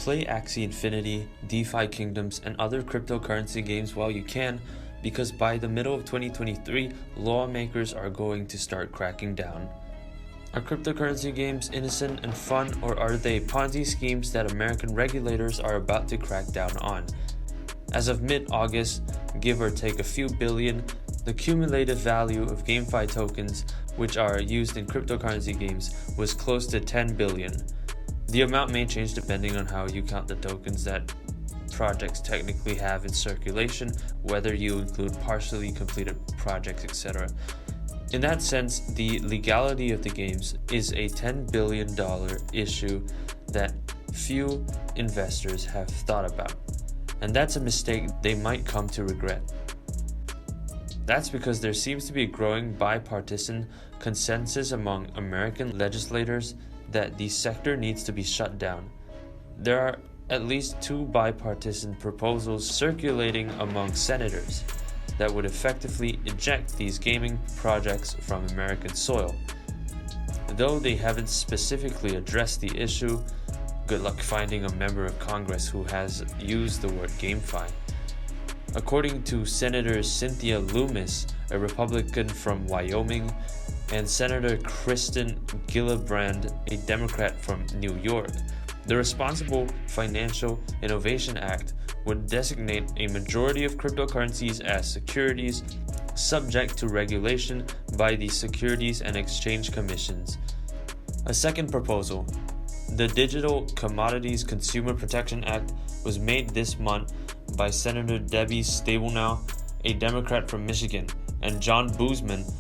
Play Axie Infinity, DeFi Kingdoms, and other cryptocurrency games while you can, because by the middle of 2023, lawmakers are going to start cracking down. Are cryptocurrency games innocent and fun, or are they Ponzi schemes that American regulators are about to crack down on? As of mid-August, give or take a few billion, the cumulative value of Gamefi tokens, which are used in cryptocurrency games, was close to 10 billion. The amount may change depending on how you count the tokens that projects technically have in circulation, whether you include partially completed projects, etc. In that sense, the legality of the games is a $10 billion issue that few investors have thought about, and that's a mistake they might come to regret. That's because there seems to be a growing bipartisan consensus among American legislators that the sector needs to be shut down. There are at least 2 bipartisan proposals circulating among senators that would effectively eject these gaming projects from American soil. Though they haven't specifically addressed the issue, good luck finding a member of Congress who has used the word Gamefi. According to Senator Cynthia Lummis, a Republican from Wyoming, and Senator Kristen Gillibrand, a Democrat from New York, the Responsible Financial Innovation Act would designate a majority of cryptocurrencies as securities subject to regulation by the Securities and Exchange Commissions. A second proposal, the Digital Commodities Consumer Protection Act, was made this month by Senator Debbie Stabenow, a Democrat from Michigan, and John Boozman,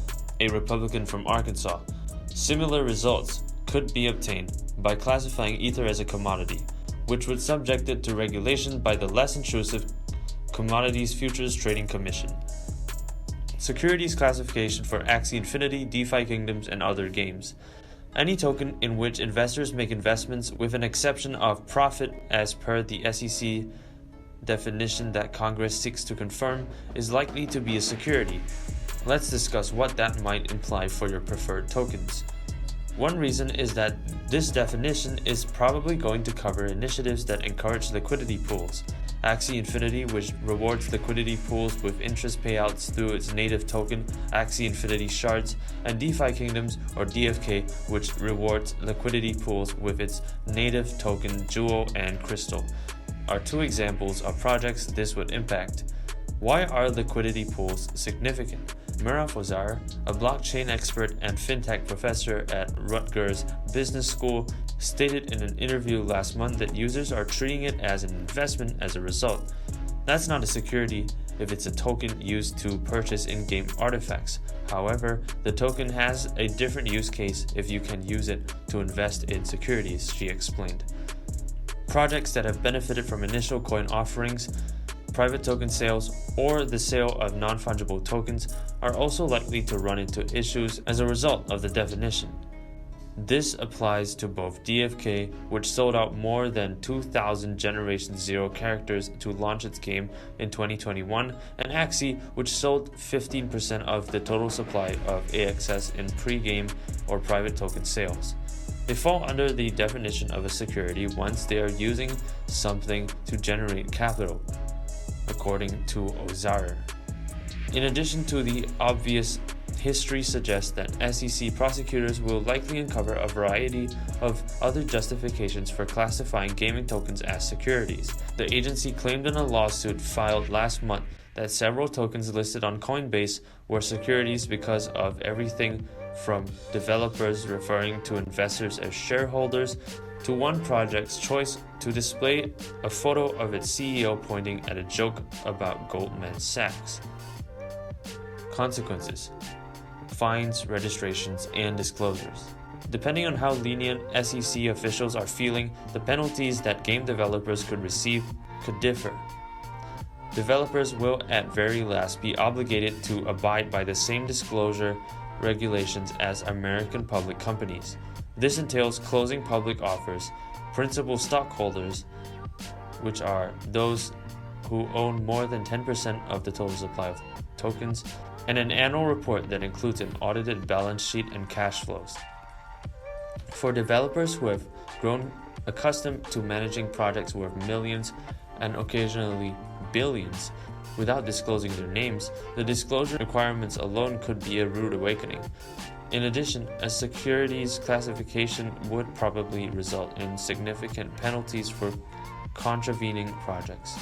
a Republican from Arkansas. Similar results could be obtained by classifying Ether as a commodity, which would subject it to regulation by the less intrusive Commodities Futures Trading Commission. Securities classification for Axie Infinity, DeFi Kingdoms, and other games. Any token in which investors make investments with an exception of profit as per the SEC definition that Congress seeks to confirm is likely to be a security. Let's discuss what that might imply for your preferred tokens. One reason is that this definition is probably going to cover initiatives that encourage liquidity pools. Axie Infinity, which rewards liquidity pools with interest payouts through its native token, Axie Infinity Shards, and DeFi Kingdoms, or DFK, which rewards liquidity pools with its native token Jewel and Crystal, are 2 examples of projects this would impact. Why are liquidity pools significant? Merav Ozar, a blockchain expert and fintech professor at Rutgers Business School, stated in an interview last month that users are treating it as an investment as a result. That's not a security if it's a token used to purchase in-game artifacts. However, the token has a different use case if you can use it to invest in securities, she explained. Projects that have benefited from initial coin offerings, private token sales, or the sale of non-fungible tokens are also likely to run into issues as a result of the definition. This applies to both DFK, which sold out more than 2,000 Generation 0 characters to launch its game in 2021, and Axie, which sold 15% of the total supply of AXS in pre-game or private token sales. They fall under the definition of a security once they are using something to generate capital, according to Ozar. In addition to the obvious, history suggests that SEC prosecutors will likely uncover a variety of other justifications for classifying gaming tokens as securities. The agency claimed in a lawsuit filed last month that several tokens listed on Coinbase were securities because of everything from developers referring to investors as shareholders to one project's choice to display a photo of its CEO pointing at a joke about Goldman Sachs. Consequences: fines, registrations, and disclosures. Depending on how lenient SEC officials are feeling, the penalties that game developers could receive could differ. Developers will at very least be obligated to abide by the same disclosure regulations as American public companies. This entails closing public offers, principal stockholders, which are those who own more than 10% of the total supply of tokens, and an annual report that includes an audited balance sheet and cash flows. For developers who have grown Accustomed to managing projects worth millions and occasionally billions without disclosing their names, the disclosure requirements alone could be a rude awakening. In addition, a securities classification would probably result in significant penalties for contravening projects.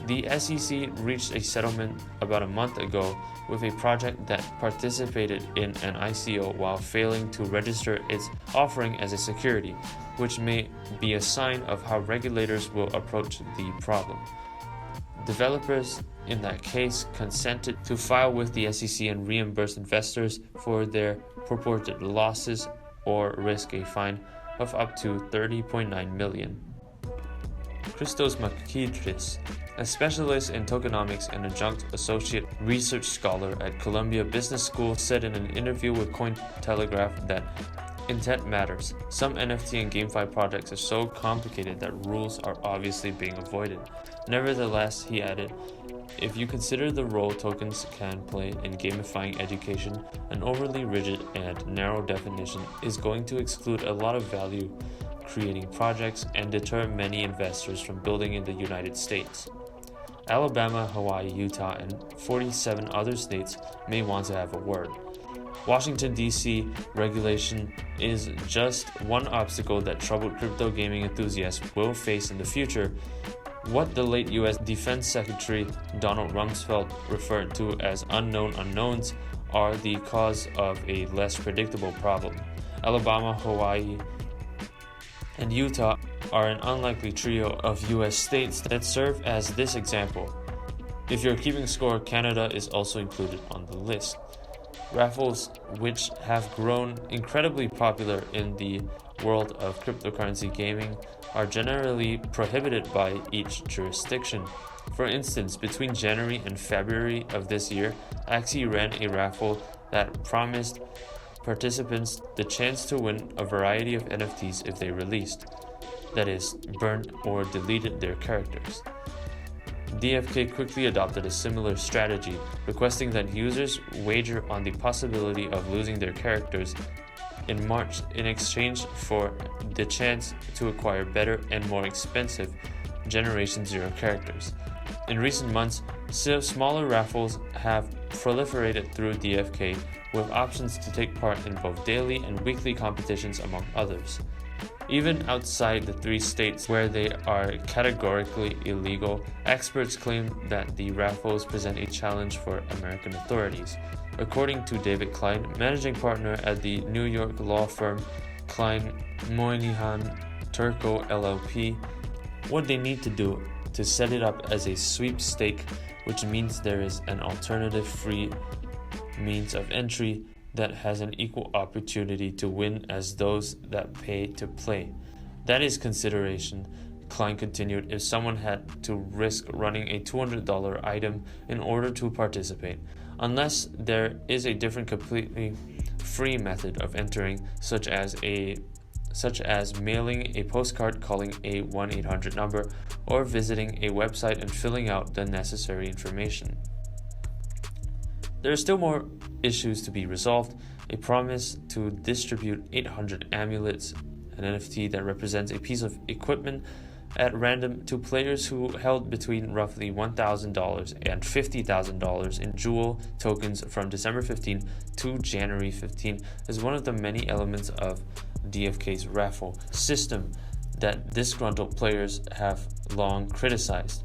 The SEC reached a settlement about a month ago with a project that participated in an ICO while failing to register its offering as a security, which may be a sign of how regulators will approach the problem. Developers in that case consented to file with the SEC and reimburse investors for their purported losses or risk a fine of up to $30.9 million. Christos Makidris, a specialist in tokenomics and adjunct associate research scholar at Columbia Business School, said in an interview with Cointelegraph that intent matters. Some NFT and Gamefi projects are so complicated that rules are obviously being avoided. Nevertheless, he added, if you consider the role tokens can play in gamifying education, an overly rigid and narrow definition is going to exclude a lot of value creating projects and deter many investors from building in the United States. Alabama, Hawaii, Utah, and 47 other states may want to have a word. Washington, D.C. regulation is just one obstacle that troubled crypto gaming enthusiasts will face in the future. What the late U.S. Defense Secretary Donald Rumsfeld referred to as unknown unknowns are the cause of a less predictable problem. Alabama, Hawaii, and Utah are an unlikely trio of U.S. states that serve as this example. If you're keeping score, Canada is also included on the list. Raffles, which have grown incredibly popular in the world of cryptocurrency gaming, are generally prohibited by each jurisdiction. For instance, between January and February of this year, Axie ran a raffle that promised participants the chance to win a variety of NFTs if they released, that is, burned or deleted their characters. DFK quickly adopted a similar strategy, requesting that users wager on the possibility of losing their characters in March in exchange for the chance to acquire better and more expensive Generation Zero characters. In recent months, smaller raffles have proliferated through DFK, with options to take part in both daily and weekly competitions among others. Even outside the 3 states where they are categorically illegal, experts claim that the raffles present a challenge for American authorities. According to David Klein, managing partner at the New York law firm Klein Moynihan Turco LLP, what they need to do to set it up as a sweepstake, which means there is an alternative free means of entry that has an equal opportunity to win as those that pay to play. That is consideration, Klein continued, if someone had to risk running a $200 item in order to participate. Unless there is a different completely free method of entering, such as mailing a postcard calling a 1-800 number or visiting a website and filling out the necessary information. There are still more issues to be resolved. A promise to distribute 800 amulets, an NFT that represents a piece of equipment, at random to players who held between roughly $1,000 and $50,000 in Jewel tokens from December 15 to January 15 is one of the many elements of DFK's raffle system that disgruntled players have long criticized.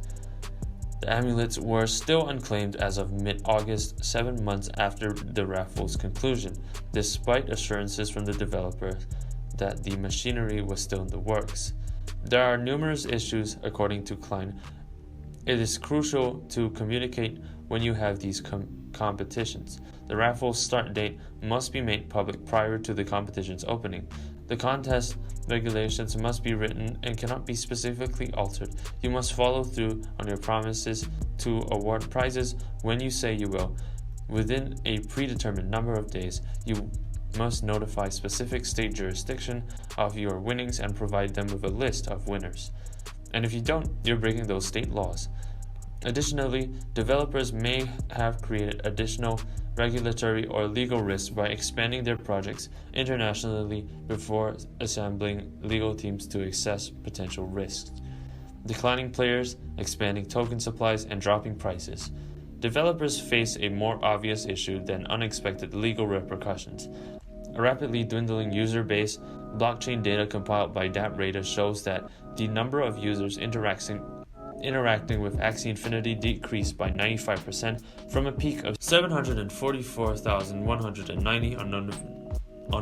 The amulets were still unclaimed as of mid-August, 7 months after the raffle's conclusion, despite assurances from the developer that the machinery was still in the works. There are numerous issues, according to Klein. It is crucial to communicate when you have these competitions. The raffle's start date must be made public prior to the competition's opening. The contest regulations must be written and cannot be specifically altered. You must follow through on your promises to award prizes when you say you will. Within a predetermined number of days, you must notify specific state jurisdiction of your winnings and provide them with a list of winners. And if you don't, you're breaking those state laws. Additionally, developers may have created additional regulatory, or legal risks by expanding their projects internationally before assembling legal teams to assess potential risks. Declining players, expanding token supplies, and dropping prices. Developers face a more obvious issue than unexpected legal repercussions. A rapidly dwindling user base. Blockchain data compiled by DappRadar shows that the number of users interacting with Axie Infinity decreased by 95% from a peak of 744,190 on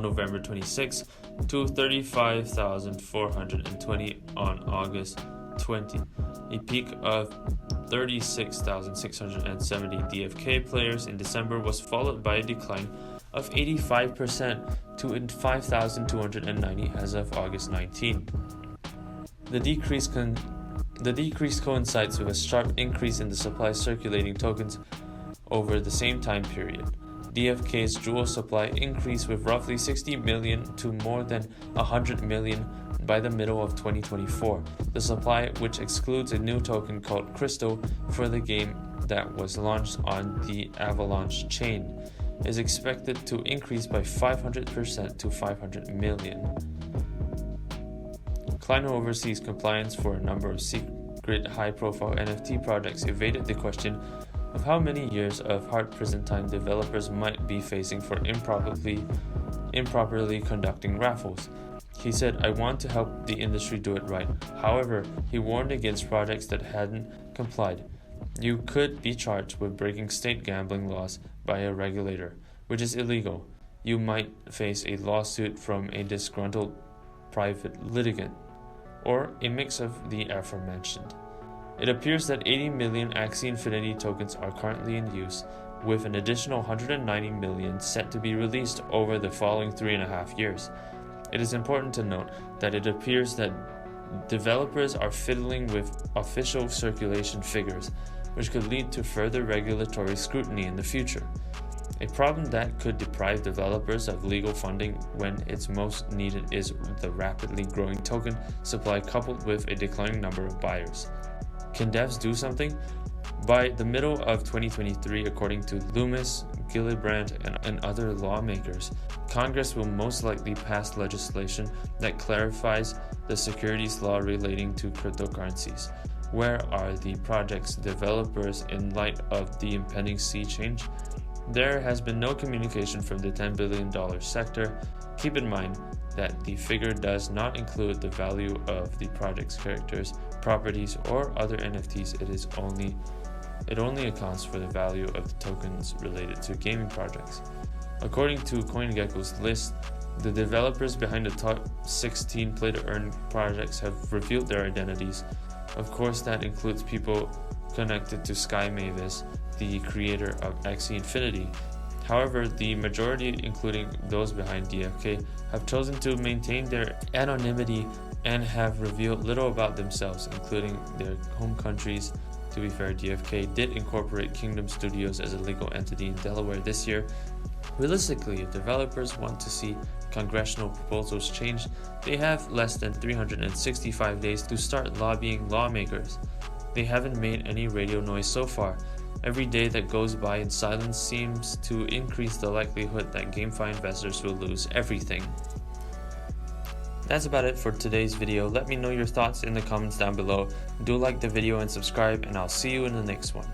November 26 to 35,420 on August 20. A peak of 36,670 DFK players in December was followed by a decline of 85% to 5,290 as of August 19. The decrease coincides with a sharp increase in the supply of circulating tokens over the same time period. DFK's dual supply increased with roughly 60 million to more than 100 million by the middle of 2024. The supply, which excludes a new token called Crystal for the game that was launched on the Avalanche chain, is expected to increase by 500% to 500 million. Kleiner oversees compliance for a number of secret high-profile NFT projects evaded the question of how many years of hard prison time developers might be facing for improperly conducting raffles. He said, "I want to help the industry do it right." However, he warned against projects that hadn't complied. You could be charged with breaking state gambling laws by a regulator, which is illegal. You might face a lawsuit from a disgruntled private litigant, or a mix of the aforementioned. It appears that 80 million Axie Infinity tokens are currently in use, with an additional 190 million set to be released over the following 3.5 years. It is important to note that it appears that developers are fiddling with official circulation figures, which could lead to further regulatory scrutiny in the future. A problem that could deprive developers of legal funding when it's most needed is the rapidly growing token supply coupled with a declining number of buyers. Can devs do something? By the middle of 2023, according to Loomis, Gillibrand, and other lawmakers, Congress will most likely pass legislation that clarifies the securities law relating to cryptocurrencies. Where are the project's developers in light of the impending sea change? There has been no communication from the $10 billion sector. Keep in mind that the figure does not include the value of the project's characters, properties, or other NFTs. It only accounts for the value of the tokens related to gaming projects. According to CoinGecko's list, the developers behind the top 16 play-to-earn projects have revealed their identities. Of course, that includes people connected to Sky Mavis, the creator of Axie Infinity. However, the majority, including those behind DFK, have chosen to maintain their anonymity and have revealed little about themselves, including their home countries. To be fair, DFK did incorporate Kingdom Studios as a legal entity in Delaware this year. Realistically, if developers want to see congressional proposals changed, they have less than 365 days to start lobbying lawmakers. They haven't made any radio noise so far. Every day that goes by in silence seems to increase the likelihood that Gamefi investors will lose everything. That's about it for today's video. Let me know your thoughts in the comments down below. Do like the video and subscribe, and I'll see you in the next one.